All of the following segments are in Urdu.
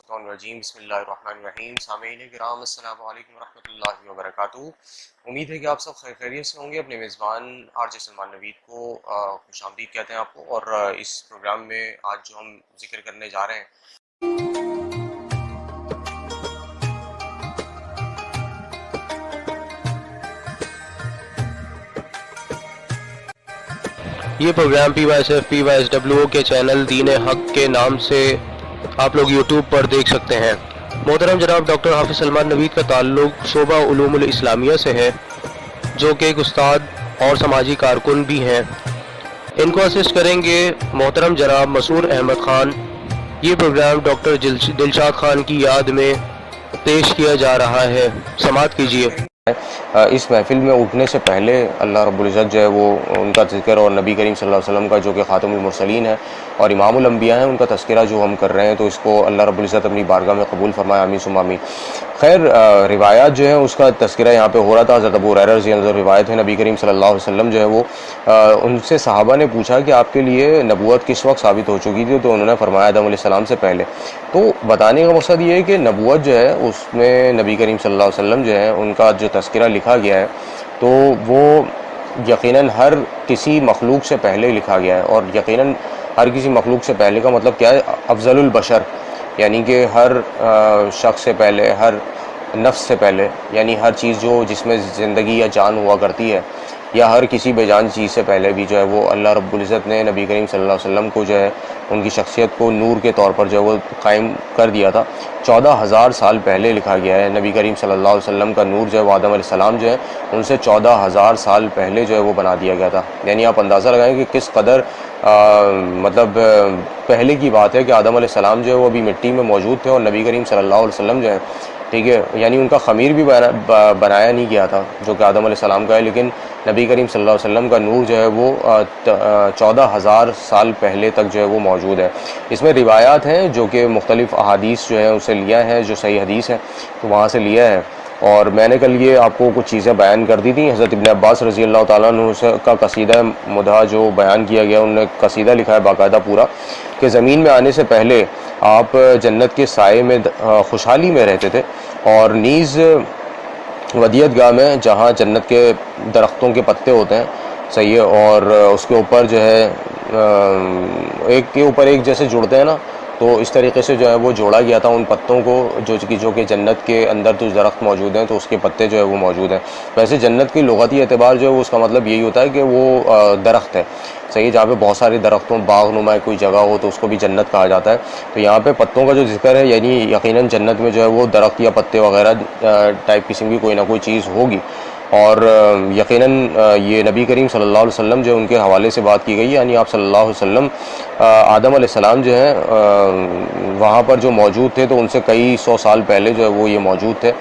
الرجیم بسم اللہ الرحمن الرحیم۔ سامعین کرام السلام علیکم ورحمۃ اللہ وبرکاتہ۔ امید ہے کہ آپ سب خیریت سے ہوں گے۔ اپنے میزبان آر جے سلمان نوید کو خوش آمدید کہتے ہیں آپ کو، اور اس پروگرام میں آج جو ہم ذکر کرنے جا رہے ہیں یہ پروگرام PYSF کے چینل دین حق کے نام سے آپ لوگ یوٹیوب پر دیکھ سکتے ہیں۔ محترم جناب ڈاکٹر حافظ سلمان نوید کا تعلق شعبہ علوم الاسلامیہ سے ہے، جو کہ ایک استاد اور سماجی کارکن بھی ہیں۔ ان کو اسسٹ کریں گے محترم جناب مسعود احمد خان۔ یہ پروگرام ڈاکٹر دلشاد خان کی یاد میں پیش کیا جا رہا ہے، سماعت کیجیے۔ اس محفل میں اٹھنے سے پہلے اللہ رب العزت جو ہے وہ ان کا تذکرہ، اور نبی کریم صلی اللہ علیہ وسلم کا جو کہ خاتم المرسلین ہے اور امام الانبیاء ہیں، ان کا تذکرہ جو ہم کر رہے ہیں، تو اس کو اللہ رب العزت اپنی بارگاہ میں قبول فرمائے، آمین ثم آمین۔ خیر، روایات جو ہیں اس کا تذکرہ یہاں پہ ہو رہا تھا۔ حضرت ابو ہریرہ رضی اللہ عنہ روایت ہے، نبی کریم صلی اللہ علیہ وسلم جو ہے وہ ان سے صحابہ نے پوچھا کہ آپ کے لیے نبوت کس وقت ثابت ہو چکی تھی، تو انہوں نے فرمایا آدم علیہ السلام سے پہلے۔ تو بتانے کا مقصد یہ ہے کہ نبوت جو ہے اس میں نبی کریم صلی اللہ علیہ وسلم جو ہے ان کا جو تذکرہ لکھا گیا ہے، تو وہ یقیناً ہر کسی مخلوق سے پہلے لکھا گیا ہے۔ اور یقیناً ہر کسی مخلوق سے پہلے کا مطلب کیا ہے؟ افضل البشر، یعنی کہ ہر شخص سے پہلے، ہر نفس سے پہلے، یعنی ہر چیز جو جس میں زندگی یا جان ہوا کرتی ہے، یا ہر کسی بے جان چیز سے پہلے بھی جو ہے وہ اللہ رب العزت نے نبی کریم صلی اللہ علیہ وسلم کو جو ہے ان کی شخصیت کو نور کے طور پر جو ہے وہ قائم کر دیا تھا۔ 14,000 سال پہلے لکھا گیا ہے۔ نبی کریم صلی اللہ علیہ وسلم کا نور جو ہے وہ آدم علیہ السلام جو ہے ان سے 14,000 سال پہلے جو ہے وہ بنا دیا گیا تھا۔ یعنی آپ اندازہ لگائیں کہ کس قدر مطلب پہلے کی بات ہے کہ آدم علیہ السلام جو ہے وہ ابھی مٹی میں موجود تھے، اور نبی کریم صلی اللہ علیہ وسلم جو ہے، ٹھیک ہے، یعنی ان کا خمیر بھی بنایا نہیں گیا تھا جو کہ آدم علیہ السلام کا ہے، لیکن نبی کریم صلی اللہ علیہ وسلم کا نور جو ہے وہ 14,000 سال پہلے تک جو ہے وہ موجود ہے۔ اس میں روایات ہیں جو کہ مختلف احادیث جو ہیں اسے لیا ہے، جو صحیح حدیث ہے تو وہاں سے لیا ہے۔ اور میں نے کل یہ آپ کو کچھ چیزیں بیان کر دی تھیں۔ حضرت ابن عباس رضی اللہ تعالیٰ عنہ کا قصیدہ مدح جو بیان کیا گیا، انہوں نے قصیدہ لکھا ہے باقاعدہ پورا، کہ زمین میں آنے سے پہلے آپ جنت کے سائے میں خوشحالی میں رہتے تھے، اور نیز ودیعت گاہ میں جہاں جنت کے درختوں کے پتے ہوتے ہیں، صحیح ہے، اور اس کے اوپر جو ہے ایک کے اوپر ایک جیسے جڑتے ہیں نا، تو اس طریقے سے جو ہے وہ جوڑا گیا تھا ان پتوں کو، جو کہ جنت کے اندر تو درخت موجود ہیں تو اس کے پتے جو ہے وہ موجود ہیں۔ ویسے جنت کی لغتی اعتبار جو ہے اس کا مطلب یہی ہوتا ہے کہ وہ درخت ہے، صحیح، جہاں پہ بہت سارے درختوں باغ نما کوئی جگہ ہو تو اس کو بھی جنت کہا جاتا ہے۔ تو یہاں پہ پتوں کا جو ذکر ہے، یعنی یقیناً جنت میں جو ہے وہ درخت یا پتے وغیرہ ٹائپ قسم کی کوئی نہ کوئی چیز ہوگی، اور یقیناً یہ نبی کریم صلی اللہ علیہ وسلم جو ان کے حوالے سے بات کی گئی، یعنی آپ صلی اللہ علیہ وسلم آدم علیہ السلام جو ہیں وہاں پر جو موجود تھے تو ان سے کئی سو سال پہلے جو ہے وہ یہ موجود تھے۔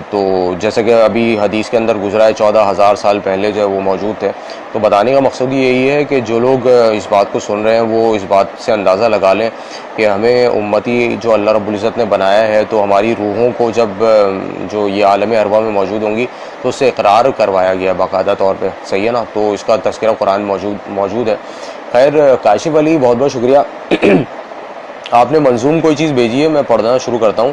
تو جیسے کہ ابھی حدیث کے اندر گزرا ہے 14,000 سال پہلے جو ہے وہ موجود تھے۔ تو بتانے کا مقصد یہی ہے کہ جو لوگ اس بات کو سن رہے ہیں وہ اس بات سے اندازہ لگا لیں کہ ہمیں امتی جو اللہ رب العزت نے بنایا ہے، تو ہماری روحوں کو جب جو یہ عالم ارواح میں موجود ہوں گی تو اس سے اقرار کروایا گیا باقاعدہ طور پہ، صحیح ہے نا، تو اس کا تذکرہ قرآن موجود ہے۔ خیر، کاشف علی بہت بہت شکریہ، آپ نے منظوم کوئی چیز بھیجی ہے، میں پڑھنا شروع کرتا ہوں۔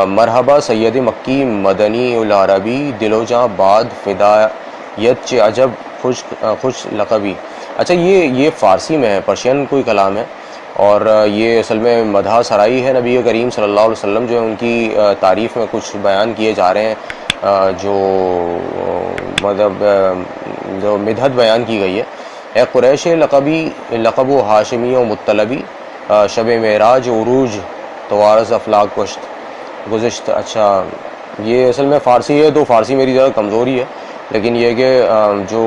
مرحبا سید مکی مدنی العربی، دل و جاں باد فدایت چ عجب خوش لقبی۔ اچھا، یہ فارسی میں ہے، پرشین کوئی کلام ہے، اور یہ اصل میں مدح سرائی ہے نبی کریم صلی اللہ علیہ وسلم جو ہے ان کی تعریف میں کچھ بیان کیے جا رہے ہیں، جو مطلب جو مدحت بیان کی گئی ہے۔ اے قریش لقبی، لقب و ہاشمی و مطلبی، شب معراج عروج توارث افلاک گزشت۔ اچھا، یہ اصل میں فارسی ہے تو فارسی میری زیادہ کمزوری ہے، لیکن یہ کہ جو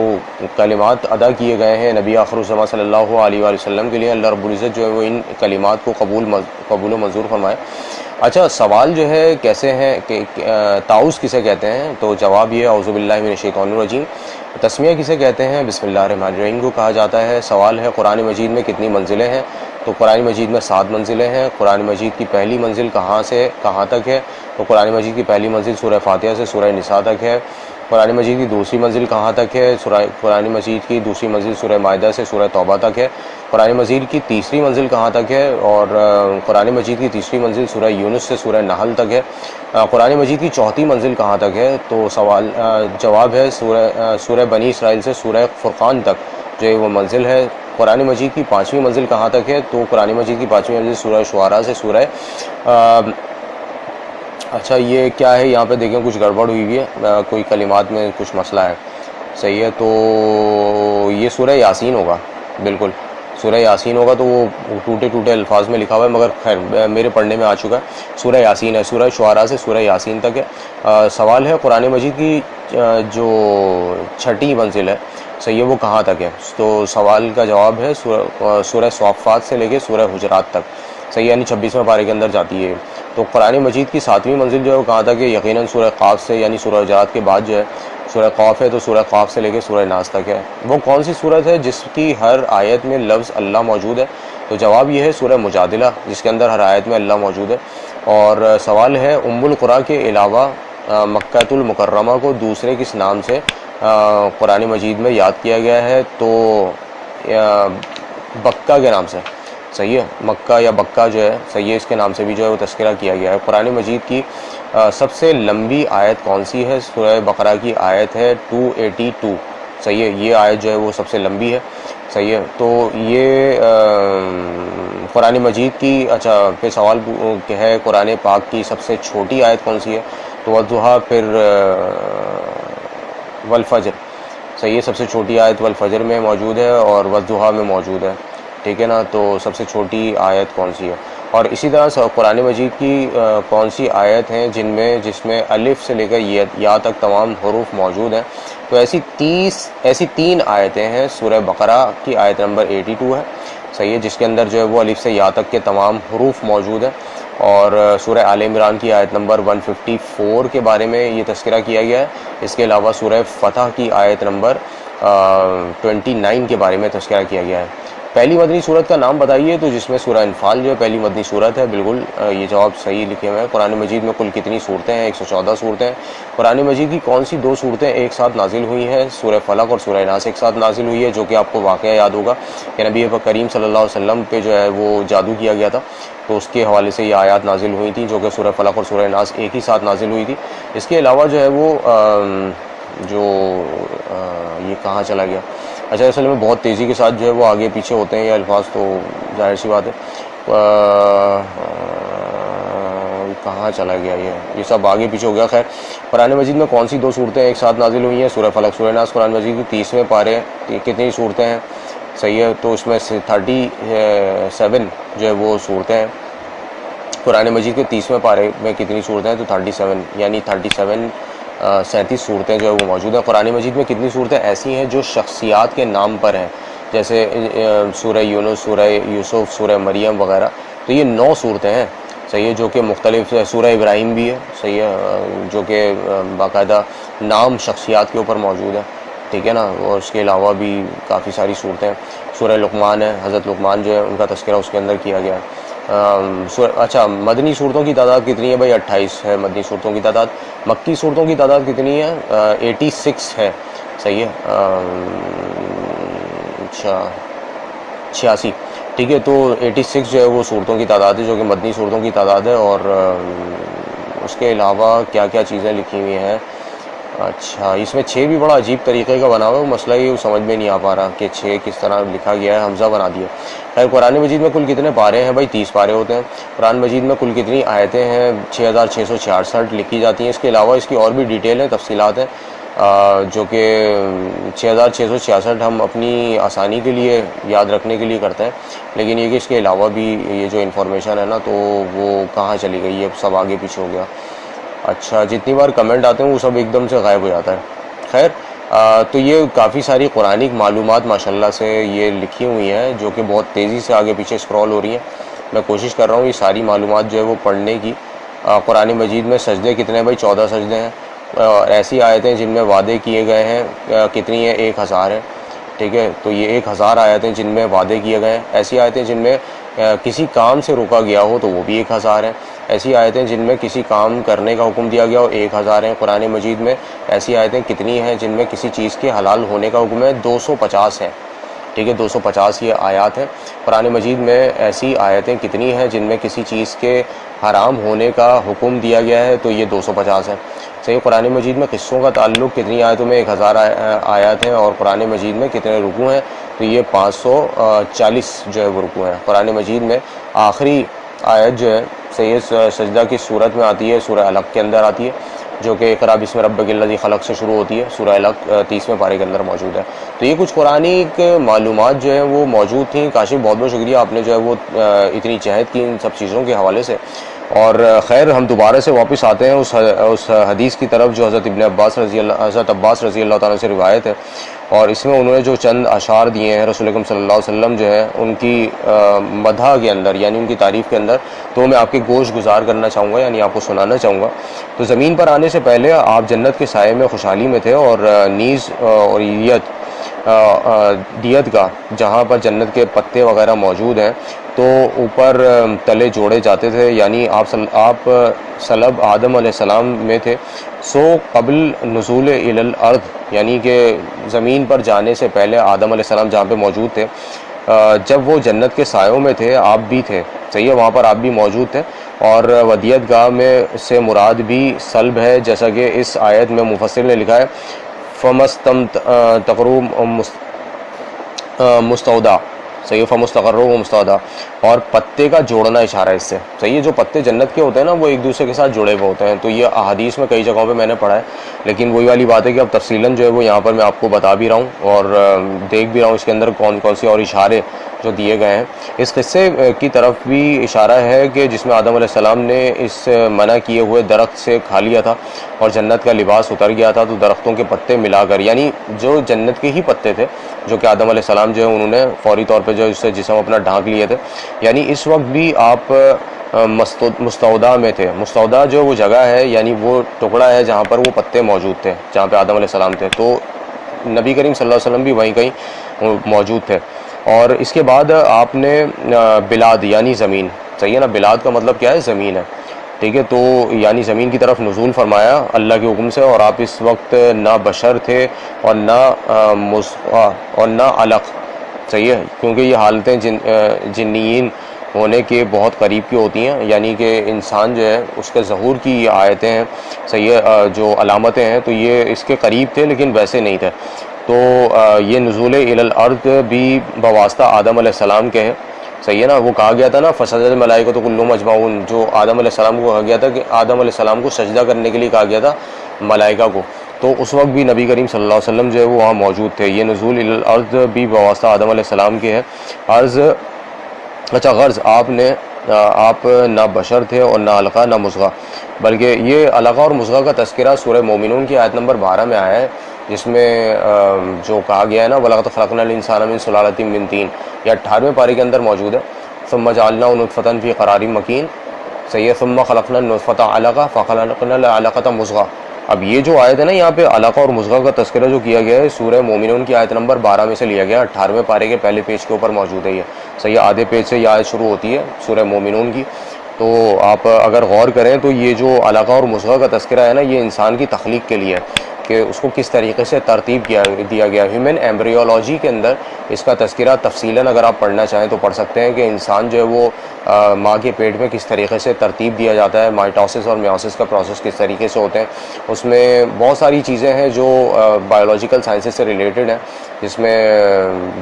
کلمات ادا کیے گئے ہیں نبی آخر الزماں صلی اللہ علیہ وآلہ وسلم کے لیے، اللہ رب العزت جو ہے وہ ان کلمات کو قبول و منظور فرمائے۔ اچھا، سوال جو ہے کیسے ہیں کہ طاؤس کسے کہتے ہیں؟ تو جواب یہ اعوذ باللہ من الشیطان الرجیم۔ تسمیہ کسے کہتے ہیں؟ بسم اللہ الرحمن الرحیم کو کہا جاتا ہے۔ سوال ہے قرآن مجید میں کتنی منزلیں ہیں؟ تو قرآن مجید میں 7 منزلیں ہیں۔ قرآن مجید کی پہلی منزل کہاں سے کہاں تک ہے؟ تو قرآن مجید کی پہلی منزل سورہ فاتحہ سے سورہ نساء تک ہے۔ قرآن مجید کی دوسری منزل کہاں تک ہے؟ قرآن مجید کی دوسری منزل سورہ مائدہ سے سورہ توبہ تک ہے۔ قرآن مجید کی تیسری منزل کہاں تک ہے؟ اور قرآن مجید کی تیسری منزل سورہ یونس سے سورہ نحل تک ہے۔ قرآن مجید کی چوتھی منزل کہاں تک ہے؟ تو جواب ہے سورہ بنی اسرائیل سے سورہ فرقان تک جو ہے وہ منزل ہے۔ قرآن مجید کی پانچویں منزل کہاں تک ہے؟ تو قرآن مجید کی پانچویں منزل سورہ شعراء سے سورہ اچھا یہ کیا ہے؟ یہاں پہ دیکھیں کچھ گڑبڑ ہوئی ہوئی ہے، کوئی کلمات میں کچھ مسئلہ ہے، صحیح ہے، تو یہ سورہ یاسین ہوگا، بالکل سورہ یاسین ہوگا، تو وہ ٹوٹے ٹوٹے الفاظ میں لکھا ہوا ہے، مگر خیر میرے پڑھنے میں آ چکا ہے، سورہ یاسین ہے، سورہ شعراء سے سورہ یاسین تک ہے۔ سوال ہے قرآن مجید کی جو چھٹی منزل ہے، صحیح ہے، وہ کہاں تک ہے؟ تو سوال کا جواب ہے سورہ صافات سے لے کے سورہ حجرات تک، صحیح، یعنی 26ویں پارے کے اندر جاتی ہے۔ تو قرآن مجید کی ساتویں منزل جو ہے وہ کہاں تک ہے؟ یقیناً سورہ قاف سے، یعنی سورہ حجرات کے بعد جو ہے سورہ قاف ہے، تو سورہ قاف سے لے کے سورہ ناس تک ہے۔ وہ کون سی صورت ہے جس کی ہر آیت میں لفظ اللہ موجود ہے؟ تو جواب یہ ہے سورہ مجادلہ، جس کے اندر ہر آیت میں اللہ موجود ہے۔ اور سوال ہے ام القریٰ کے علاوہ مکۃ المکرمہ کو دوسرے کس نام سے قرآن مجید میں یاد کیا گیا ہے؟ تو بکہ کے نام سے، صحیح ہے، مکہ یا بکہ جو ہے، صحیح ہے، اس کے نام سے بھی جو ہے وہ تذکرہ کیا گیا ہے۔ قرآن مجید کی سب سے لمبی آیت کون سی ہے؟ سورہ بقرہ کی آیت ہے 282، صحیح ہے، یہ آیت جو ہے وہ سب سے لمبی ہے، صحیح ہے۔ تو یہ قرآن مجید کی اچھا پھر سوال ہے قرآن پاک کی سب سے چھوٹی آیت کون سی ہے؟ تو والضحیٰ، پھر والفجر، صحیح ہے، سب سے چھوٹی آیت والفجر میں موجود ہے اور والضحیٰ میں موجود ہے، ٹھیک ہے نا، تو سب سے چھوٹی آیت کون سی ہے؟ اور اسی طرح قرآن مجید کی کون سی آیت ہیں جس میں الف سے لے کر یا تک تمام حروف موجود ہیں؟ تو ایسی تین آیتیں ہیں۔ سورہ بقرہ کی آیت نمبر 82 ہے، صحیح ہے، جس کے اندر جو ہے وہ الف سے یا تک کے تمام حروف موجود ہیں، اور سورہ آل عمران کی آیت نمبر 154 کے بارے میں یہ تذکرہ کیا گیا ہے۔ اس کے علاوہ سورہ فتح کی آیت نمبر 29 کے بارے میں تذکرہ کیا گیا ہے۔ پہلی مدنی صورت کا نام بتائیے، تو جس میں سورہ انفال جو ہے پہلی مدنی صورت ہے، بالکل یہ جواب صحیح لکھے ہوئے ہیں۔ قرآن مجید میں کل کتنی صورتیں ہیں؟ 114 صورتیں ہیں۔ قرآن مجید کی کون سی دو صورتیں ایک ساتھ نازل ہوئی ہیں؟ سورہ فلق اور سورہ ناس ایک ساتھ نازل ہوئی ہے، جو کہ آپ کو واقعہ یاد ہوگا کہ نبی کریم صلی اللہ علیہ وسلم پہ جو ہے وہ جادو کیا گیا تھا، تو اس کے حوالے سے یہ آیات نازل ہوئی تھیں، جو کہ سورہ فلق اور سورہ ناس ایک ہی ساتھ نازل ہوئی تھی۔ اس کے علاوہ جو ہے وہ یہ کہاں چلا گیا؟ اچھا، اصل میں بہت تیزی کے ساتھ جو ہے وہ آگے پیچھے ہوتے ہیں یہ الفاظ، تو ظاہر سی بات ہے کہاں چلا گیا یہ سب آگے پیچھے ہو گیا۔ خیر، قرآن مجید میں کون سی دو صورتیں ایک ساتھ نازل ہوئی ہیں؟ سورہ فلق سورہ ناس۔ قرآن مجید کی 30ویں پارے کتنی صورتیں ہیں؟ صحیح ہے، تو اس میں سے 37 جو ہے وہ صورتیں ہیں۔ قرآن مجید کے 30ویں پارے میں کتنی صورتیں ہیں؟ تو 37، یعنی 37 صورتیں جو ہے وہ موجود ہیں۔ قرآن مجید میں کتنی صورتیں ایسی ہیں جو شخصیات کے نام پر ہیں، جیسے سورہ یونس، سورہ یوسف، سورہ مریم وغیرہ، تو یہ 9 صورتیں ہیں، صحیح ہے، جو کہ مختلف، سورہ ابراہیم بھی ہے، صحیح ہے، جو کہ باقاعدہ نام شخصیات کے اوپر موجود ہے، ٹھیک ہے نا، اور اس کے علاوہ بھی کافی ساری صورتیں ہیں۔ سورہ لقمان ہے، حضرت لقمان جو ہے ان کا تذکرہ اس کے اندر کیا گیا ہے۔ اچھا، مدنی صورتوں کی تعداد کتنی ہے؟ بھائی 28 ہے مدنی صورتوں کی تعداد۔ مکی صورتوں کی تعداد کتنی ہے؟ 86 ہے، صحیح ہے، اچھا 86، ٹھیک ہے، تو 86 جو ہے وہ صورتوں کی تعداد ہے، جو کہ مدنی صورتوں کی تعداد ہے۔ اور اس کے علاوہ کیا کیا چیزیں لکھی ہوئی ہیں؟ اچھا، اس میں 6 بھی بڑا عجیب طریقے کا بنا ہوا ہے، وہ مسئلہ یہ سمجھ میں نہیں آ پا رہا کہ 6 کس طرح لکھا گیا ہے، حمزہ بنا دیا۔ خیر، قرآن مجید میں کل کتنے پارے ہیں؟ بھائی 30 پارے ہوتے ہیں۔ قرآن مجید میں کل کتنی آیتیں ہیں؟ 6666 لکھی جاتی ہیں۔ اس کے علاوہ اس کی اور بھی ڈیٹیل ہیں، تفصیلات ہیں، جو کہ 6666 ہم اپنی آسانی کے لیے یاد رکھنے کے لیے کرتے ہیں، لیکن یہ کہ اس کے علاوہ بھی یہ جو انفارمیشن ہے نا، تو وہ کہاں چلی گئی؟ یہ سب آگے پیچھے ہو گیا۔ اچھا، جتنی بار کمنٹ آتے ہیں وہ سب ایک دم سے غائب ہو جاتا ہے۔ خیر، تو یہ کافی ساری قرآنک معلومات ماشاءاللہ سے یہ لکھی ہوئی ہیں، جو کہ بہت تیزی سے آگے پیچھے اسکرول ہو رہی ہیں۔ میں کوشش کر رہا ہوں یہ ساری معلومات جو ہے وہ پڑھنے کی۔ قرآن مجید میں سجدے کتنے ہیں؟ بھائی 14 سجدے ہیں، اور ایسی آیتیں جن میں وعدے کیے گئے ہیں کتنی ہیں؟ 1000 ہیں، ٹھیک ہے، تو یہ 1000 آیتیں جن میں وعدے کیے گئے ہیں۔ ایسی آیتیں جن میں کسی کام سے روکا گیا ہو تو وہ بھی 1000 ہیں. ایسی آیتیں جن میں کسی کام کرنے کا حکم دیا گیا ہو 1000 ہیں. قرآن مجید میں ایسی آیتیں کتنی ہیں جن میں کسی چیز کے حلال ہونے کا حکم ہے؟ 250 ہیں. ٹھیک ہے، 250 یہ آیات ہیں. قرآن مجید میں ایسی آیتیں کتنی ہیں جن میں کسی چیز کے حرام ہونے کا حکم دیا گیا ہے؟ تو یہ 250 ہیں. صحیح. قرآن مجید میں قصوں کا تعلق کتنی آیتوں میں؟ 1000 آیات ہیں. اور قرآن مجید میں کتنے رکوع ہیں؟ تو یہ 540 جو ہے وہ رکوع ہیں. قرآن مجید میں آخری آیت جو ہے صحیح سجدہ کی صورت میں آتی ہے، سورہ علق کے اندر آتی ہے، جو کہ اقرا بسم ربک الذی خلق سے شروع ہوتی ہے. سورہ علق 30ویں پارے کے اندر موجود ہے. تو یہ کچھ قرآنی معلومات جو ہیں وہ موجود تھیں. کاشف بہت بہت شکریہ، آپ نے جو ہے وہ اتنی جہد کی ان سب چیزوں کے حوالے سے. اور خیر ہم دوبارہ سے واپس آتے ہیں اس حدیث کی طرف جو حضرت عباس رضی اللہ تعالیٰ سے روایت ہے. اور اس میں انہوں نے جو چند اشعار دیے ہیں رسول اکرم صلی اللہ علیہ وسلم جو ہے ان کی مدح کے اندر، یعنی ان کی تعریف کے اندر، تو میں آپ کے گوش گزار کرنا چاہوں گا، یعنی آپ کو سنانا چاہوں گا. تو زمین پر آنے سے پہلے آپ جنت کے سائے میں خوشحالی میں تھے، اور نیز اور دیت کا جہاں پر جنت کے پتے وغیرہ موجود ہیں تو اوپر تلے جوڑے جاتے تھے. یعنی آپ صلب آدم علیہ السلام میں تھے. سو قبل نزول الی الارض، یعنی کہ زمین پر جانے سے پہلے آدم علیہ السلام جہاں پہ موجود تھے، جب وہ جنت کے سایوں میں تھے آپ بھی تھے. صحیح ہے، وہاں پر آپ بھی موجود تھے. اور ودیت گاہ میں سے مراد بھی صلب ہے، جیسا کہ اس آیت میں مفسر نے لکھا ہے فمستقر مستودع. صحیح ہے، فمستقر و مستودع. اور پتے کا جوڑنا اشارہ ہے اس سے. صحیح ہے، جو پتے جنت کے ہوتے ہیں نا وہ ایک دوسرے کے ساتھ جڑے ہوئے ہوتے ہیں. تو یہ احادیث میں کئی جگہوں پہ میں نے پڑھا ہے، لیکن وہی والی بات ہے کہ اب تفصیلاً جو ہے وہ یہاں پر میں آپ کو بتا بھی رہا ہوں اور دیکھ بھی رہا ہوں اس کے اندر کون کون سی اور اشارے جو دیے گئے ہیں. اس قصے کی طرف بھی اشارہ ہے کہ جس میں آدم علیہ السلام نے اس منع کیے ہوئے درخت سے کھا لیا تھا اور جنت کا لباس اتر گیا تھا. تو درختوں کے پتے ملا کر، یعنی جو جنت کے ہی پتے تھے جو کہ آدم علیہ السلام جو ہے انہوں نے فوری طور پہ جو اس سے جسم اپنا ڈھانک لیے تھے، یعنی اس وقت بھی آپ مستودع میں تھے. مستودع جو وہ جگہ ہے، یعنی وہ ٹکڑا ہے جہاں پر وہ پتے موجود تھے جہاں پہ آدم علیہ السلام تھے. تو نبی کریم صلی اللہ علیہ وسلم بھی وہیں کہیں موجود تھے. اور اس کے بعد آپ نے بلاد یعنی زمین، صحیح ہے نا، بلاد کا مطلب کیا ہے؟ زمین ہے. ٹھیک ہے، تو یعنی زمین کی طرف نزول فرمایا اللہ کے حکم سے. اور آپ اس وقت نہ بشر تھے اور نہ علق. صحیح ہے، کیونکہ یہ حالتیں جنیین ہونے کے بہت قریب کی ہوتی ہیں، یعنی کہ انسان جو ہے اس کے ظہور کی یہ آیتیں ہیں، صحیح ہے، جو علامتیں ہیں، تو یہ اس کے قریب تھے لیکن ویسے نہیں تھے. تو یہ نزول الی الارض بھی بواسطہ آدم علیہ السلام کے ہیں. صحیح ہے نا، وہ کہا گیا تھا نا فسجد الملائکۃ کلھم اجمعون، جو آدم علیہ السلام کو کہا گیا تھا کہ آدم علیہ السلام کو سجدہ کرنے کے لیے کہا گیا تھا ملائکہ کو. تو اس وقت بھی نبی کریم صلی اللہ علیہ وسلم جو ہے وہ وہاں موجود تھے. یہ نزول الی الارض بھی بواسطہ آدم علیہ السلام کے ہے. غرض آپ نہ بشر تھے اور نہ علقہ نہ مضغہ، بلکہ یہ علقہ اور مضغہ کا تذکرہ سورہ مومنون کی آیت نمبر 12 میں آیا ہے، جس میں جو کہا گیا ہے نا وَلَقَدْ خَلَقْنَا الْإِنسَانَ مِنْ سُلَالَةٍ مِنْ طِينٍ، یہ 18ویں پارے کے اندر موجود ہے. ثُمَّ جَعَلْنَاهُ نُطْفَةً فِي قَرَارٍ مَكِينٍ. صحیح ہے، ثُمَّ خَلَقْنَا النُّطْفَةَ عَلَقَةً فَخَلَقْنَا الْعَلَقَةَ مُضْغَةً. اب یہ جو آیت ہے نا یہاں پہ علقہ اور مضغہ کا تذکرہ جو کیا گیا ہے سورہ مومنون کی آیت نمبر 12 میں سے لیا گیا، 18ویں پارے کے پہلے پیج کے اوپر موجود ہے یہ. صحیح، آدھے پیج سے یہ آیت شروع ہوتی ہے سورہ مومنون کی. تو آپ اگر غور کریں تو یہ جو علقہ اور مضغہ کا تذکرہ ہے نا یہ انسان کی تخلیق کے لیے ہے کہ اس کو کس طریقے سے ترتیب دیا گیا. ہیومن ایمبریولوجی کے اندر اس کا تذکرہ تفصیلاً اگر آپ پڑھنا چاہیں تو پڑھ سکتے ہیں کہ انسان جو ہے وہ ماں کے پیٹ میں کس طریقے سے ترتیب دیا جاتا ہے، مائٹوسس اور میوسس کا پروسیس کس طریقے سے ہوتے ہیں. اس میں بہت ساری چیزیں ہیں جو بایولوجیکل سائنسز سے ریلیٹڈ ہیں، جس میں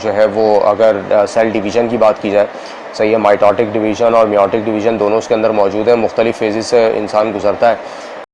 جو ہے وہ اگر سیل ڈویژن کی بات کی جائے، صحیح ہے، مائٹوٹک ڈویژن اور میوٹک ڈویژن دونوں اس کے اندر موجود ہیں. مختلف فیزز سے انسان گزرتا ہے.